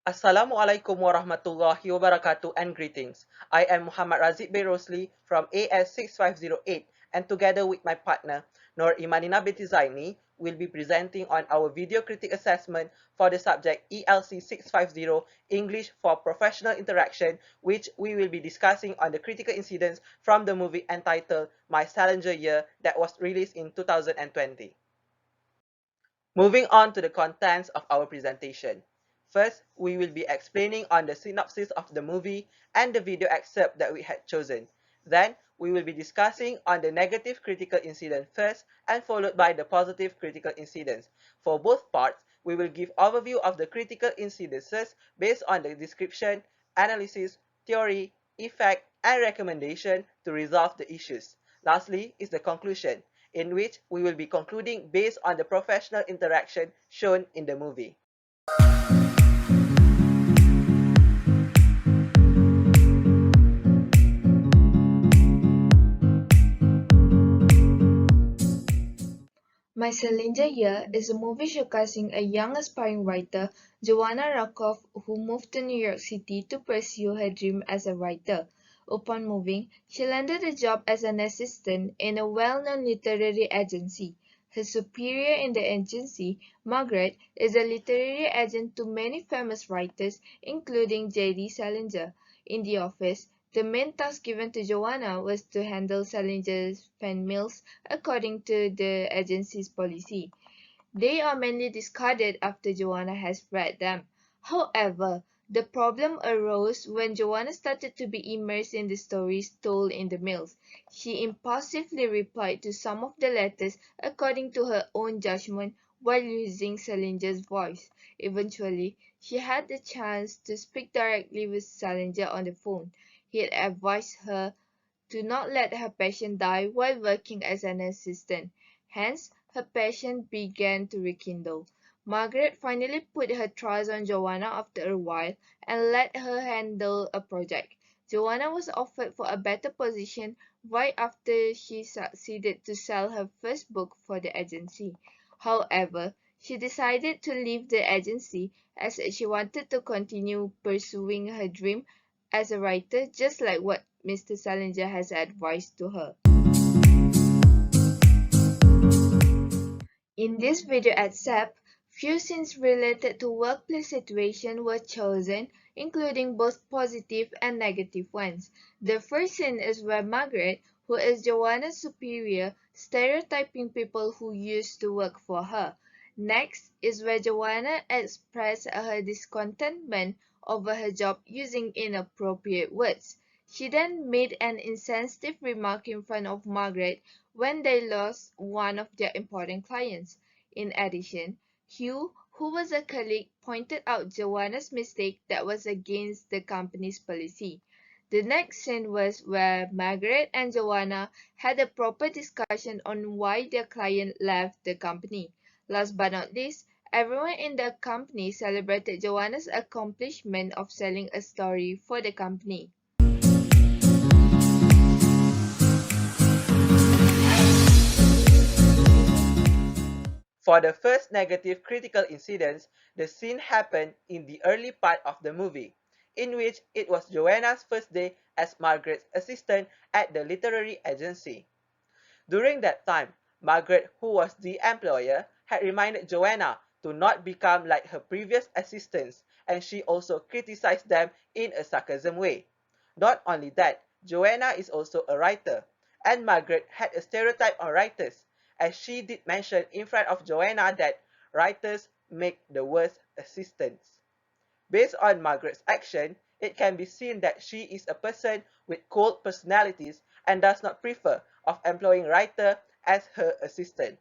Assalamualaikum warahmatullahi wabarakatuh and greetings. I am Muhammad Razik Bey Rosli from AS650-8 and together with my partner Nur Imanina binti Zaini will be presenting on our video critic assessment for the subject ELC650 English for Professional Interaction, which we will be discussing on the critical incidents from the movie entitled My Salinger Year that was released in 2020. Moving on to the contents of our presentation. First, we will be explaining on the synopsis of the movie and the video excerpt that we had chosen. Then, we will be discussing on the negative critical incident first and followed by the positive critical incidents. For both parts, we will give overview of the critical incidences based on the description, analysis, theory, effect, and recommendation to resolve the issues. Lastly is the conclusion, in which we will be concluding based on the professional interaction shown in the movie. My Salinger Year is a movie showcasing a young aspiring writer, Joanna Rakoff, who moved to New York City to pursue her dream as a writer. Upon moving, she landed a job as an assistant in a well-known literary agency. Her superior in the agency, Margaret, is a literary agent to many famous writers, including J.D. Salinger. In the office, the main task given to Joanna was to handle Salinger's fan mails according to the agency's policy. They are mainly discarded after Joanna has read them. However, the problem arose when Joanna started to be immersed in the stories told in the mails. She impulsively replied to some of the letters according to her own judgment while using Salinger's voice. Eventually, she had the chance to speak directly with Salinger on the phone. He had advised her to not let her passion die while working as an assistant. Hence, her passion began to rekindle. Margaret finally put her trust on Joanna after a while and let her handle a project. Joanna was offered for a better position right after she succeeded to sell her first book for the agency. However, she decided to leave the agency as she wanted to continue pursuing her dream as a writer, just like what Mr. Salinger has advised to her. In this video excerpt, few scenes related to workplace situation were chosen, including both positive and negative ones. The first scene is where Margaret, who is Joanna's superior, stereotyping people who used to work for her. Next is where Joanna expressed her discontentment over her job using inappropriate words. She then made an insensitive remark in front of Margaret when they lost one of their important clients. In addition, Hugh, who was a colleague, pointed out Joanna's mistake that was against the company's policy. The next scene was where Margaret and Joanna had a proper discussion on why their client left the company. Last but not least, everyone in the company celebrated Joanna's accomplishment of selling a story for the company. For the first negative critical incidents, the scene happened in the early part of the movie, in which it was Joanna's first day as Margaret's assistant at the literary agency. During that time, Margaret, who was the employer, had reminded Joanna to not become like her previous assistants, and she also criticized them in a sarcasm way. Not only that, Joanna is also a writer, and Margaret had a stereotype on writers, as she did mention in front of Joanna that writers make the worst assistants. Based on Margaret's action, it can be seen that she is a person with cold personalities and does not prefer of employing writer as her assistant.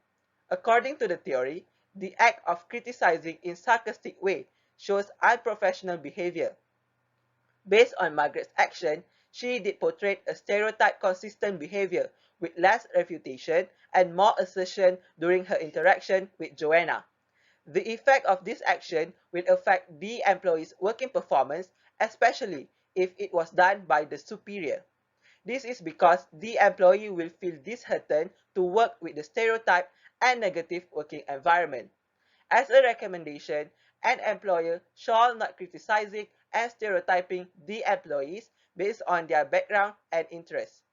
According to the theory, the act of criticizing in sarcastic way shows unprofessional behavior. Based on Margaret's action, she did portray a stereotype consistent behavior with less refutation and more assertion during her interaction with Joanna. The effect of this action will affect the employee's working performance, especially if it was done by the superior. This is because the employee will feel disheartened to work with the stereotype and negative working environment. As a recommendation, an employer shall not criticizing and stereotyping the employees based on their background and interests.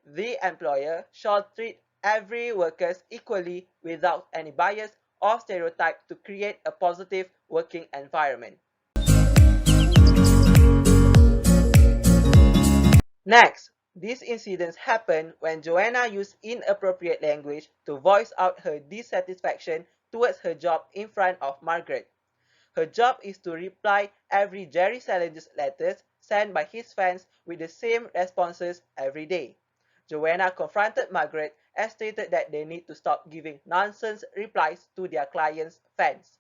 The employer shall treat every worker equally without any bias or stereotype to create a positive working environment. Next, these incidents happened when Joanna used inappropriate language to voice out her dissatisfaction towards her job in front of Margaret. Her job is to reply every Jerry Salinger's letters sent by his fans with the same responses every day. Joanna confronted Margaret and stated that they need to stop giving nonsense replies to their clients' fans.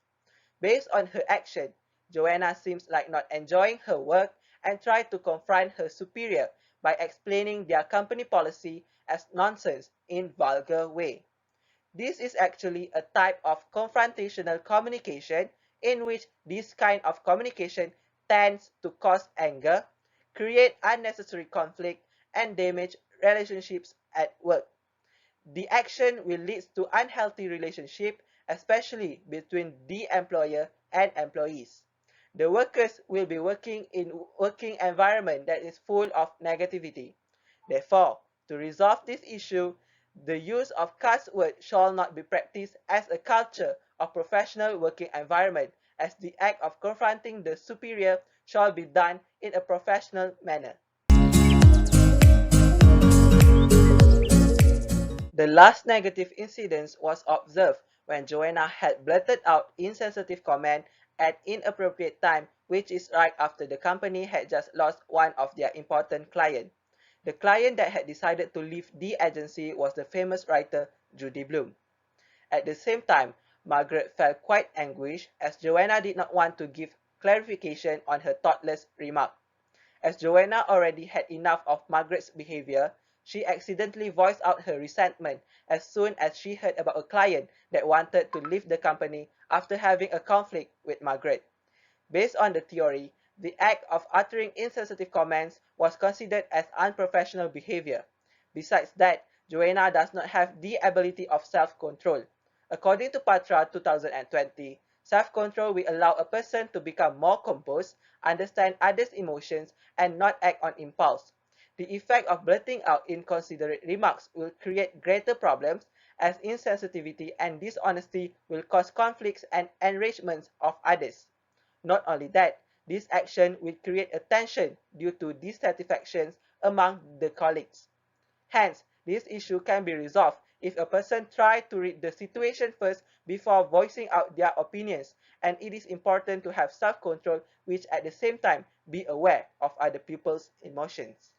Based on her action, Joanna seems like not enjoying her work and tried to confront her superior by explaining their company policy as nonsense in vulgar way. This is actually a type of confrontational communication in which this kind of communication tends to cause anger, create unnecessary conflict, and damage relationships at work. The action will lead to unhealthy relationship, especially between the employer and employees. The workers will be working in working environment that is full of negativity. Therefore, to resolve this issue, the use of cuss words shall not be practiced as a culture of professional working environment, as the act of confronting the superior shall be done in a professional manner. The last negative incident was observed when Joanna had blurted out insensitive comment at inappropriate time, which is right after the company had just lost one of their important clients. The client that had decided to leave the agency was the famous writer Judy Blume. At the same time, Margaret felt quite anguished as Joanna did not want to give clarification on her thoughtless remark. As Joanna already had enough of Margaret's behavior, she accidentally voiced out her resentment as soon as she heard about a client that wanted to leave the company after having a conflict with Margaret. Based on the theory, the act of uttering insensitive comments was considered as unprofessional behavior. Besides that, Joanna does not have the ability of self-control. According to Patra 2020, self-control will allow a person to become more composed, understand others' emotions, and not act on impulse. The effect of blurting out inconsiderate remarks will create greater problems, as insensitivity and dishonesty will cause conflicts and enragements of others. Not only that, this action will create a tension due to dissatisfactions among the colleagues. Hence, this issue can be resolved if a person tries to read the situation first before voicing out their opinions, and it is important to have self-control which at the same time be aware of other people's emotions.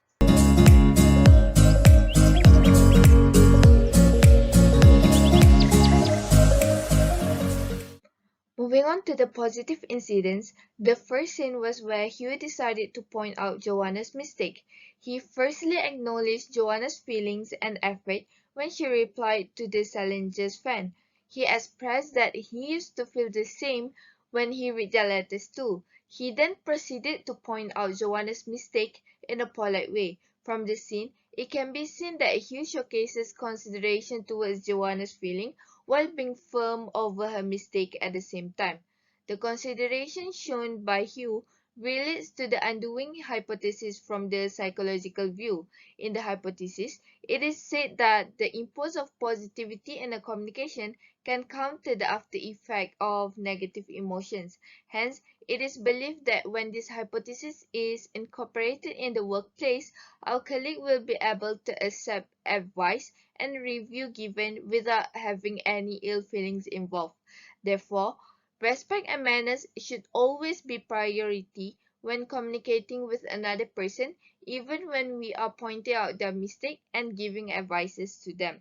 Moving on to the positive incidents, the first scene was where Hugh decided to point out Joanna's mistake. He firstly acknowledged Joanna's feelings and effort when she replied to the Salinger's fan. He expressed that he used to feel the same when he read their letters too. He then proceeded to point out Joanna's mistake in a polite way. From the scene, it can be seen that Hugh showcases consideration towards Joanna's feeling while being firm over her mistake at the same time. The consideration shown by Hugh relates to the undoing hypothesis from the psychological view. In the hypothesis, it is said that the impulse of positivity in a communication can counter the after effect of negative emotions. Hence, it is believed that when this hypothesis is incorporated in the workplace, our colleague will be able to accept advice and review given without having any ill feelings involved. Therefore, respect and manners should always be priority when communicating with another person, even when we are pointing out their mistake and giving advices to them.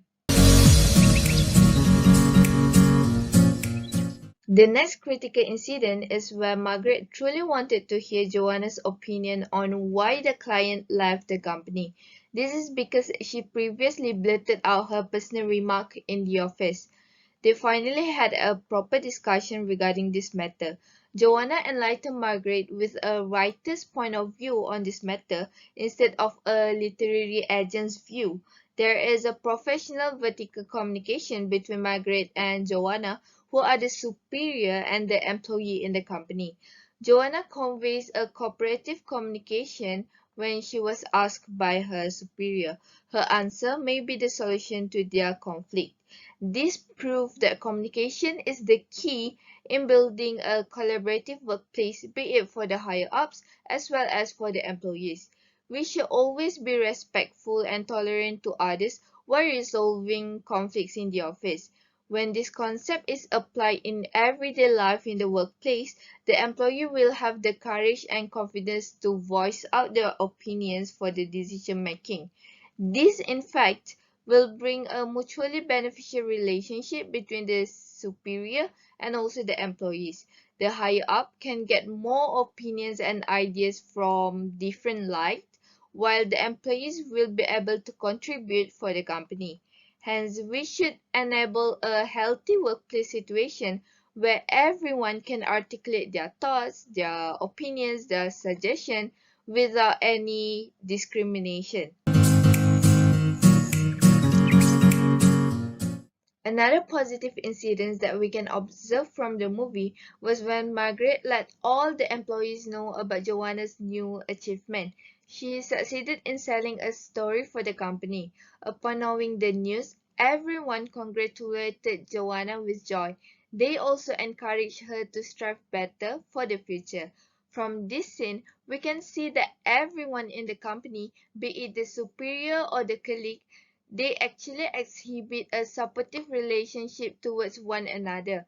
The next critical incident is where Margaret truly wanted to hear Joanna's opinion on why the client left the company. This is because she previously blurted out her personal remark in the office. They finally had a proper discussion regarding this matter. Joanna enlightened Margaret with a writer's point of view on this matter instead of a literary agent's view. There is a professional vertical communication between Margaret and Joanna, who are the superior and the employee in the company. Joanna conveys a cooperative communication when she was asked by her superior. Her answer may be the solution to their conflict. This proves that communication is the key in building a collaborative workplace, be it for the higher ups as well as for the employees. We should always be respectful and tolerant to others while resolving conflicts in the office. When this concept is applied in everyday life in the workplace, the employee will have the courage and confidence to voice out their opinions for the decision making. This, in fact, will bring a mutually beneficial relationship between the superior and also the employees. The higher up can get more opinions and ideas from different lights, while the employees will be able to contribute for the company. Hence, we should enable a healthy workplace situation where everyone can articulate their thoughts, their opinions, their suggestions without any discrimination. Another positive incident that we can observe from the movie was when Margaret let all the employees know about Joanna's new achievement. She succeeded in selling a story for the company. Upon knowing the news, everyone congratulated Joanna with joy. They also encouraged her to strive better for the future. From this scene, we can see that everyone in the company, be it the superior or the colleague, they actually exhibit a supportive relationship towards one another.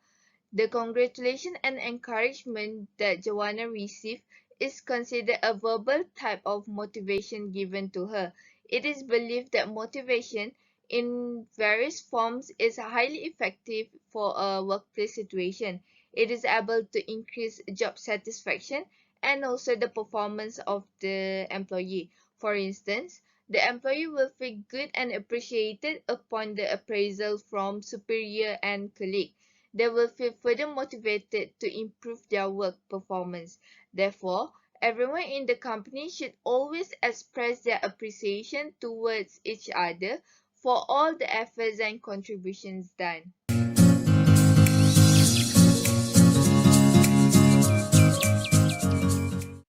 The congratulation and encouragement that Joanna received is considered a verbal type of motivation given to her. It is believed that motivation in various forms is highly effective for a workplace situation. It is able to increase job satisfaction and also the performance of the employee. For instance, the employee will feel good and appreciated upon the appraisal from superior and colleague. They will feel further motivated to improve their work performance. Therefore, everyone in the company should always express their appreciation towards each other for all the efforts and contributions done.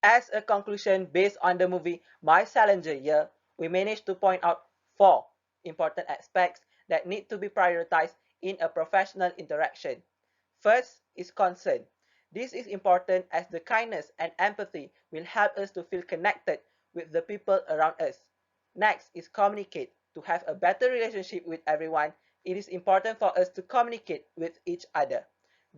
As a conclusion based on the movie My Salinger Year, we managed to point out four important aspects that need to be prioritized in a professional interaction. First is concern. This is important as the kindness and empathy will help us to feel connected with the people around us. Next is communicate. To have a better relationship with everyone, it is important for us to communicate with each other.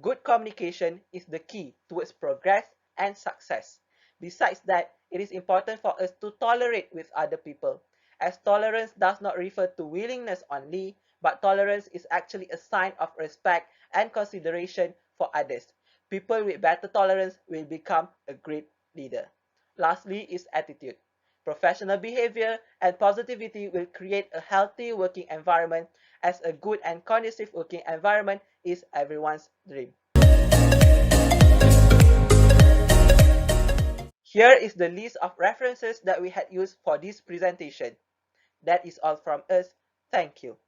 Good communication is the key towards progress and success. Besides that, it is important for us to tolerate with other people, as tolerance does not refer to willingness only, but tolerance is actually a sign of respect and consideration for others. People with better tolerance will become a great leader. Lastly is attitude. Professional behavior and positivity will create a healthy working environment, as a good and conducive working environment is everyone's dream. Here is the list of references that we had used for this presentation. That is all from us. Thank you.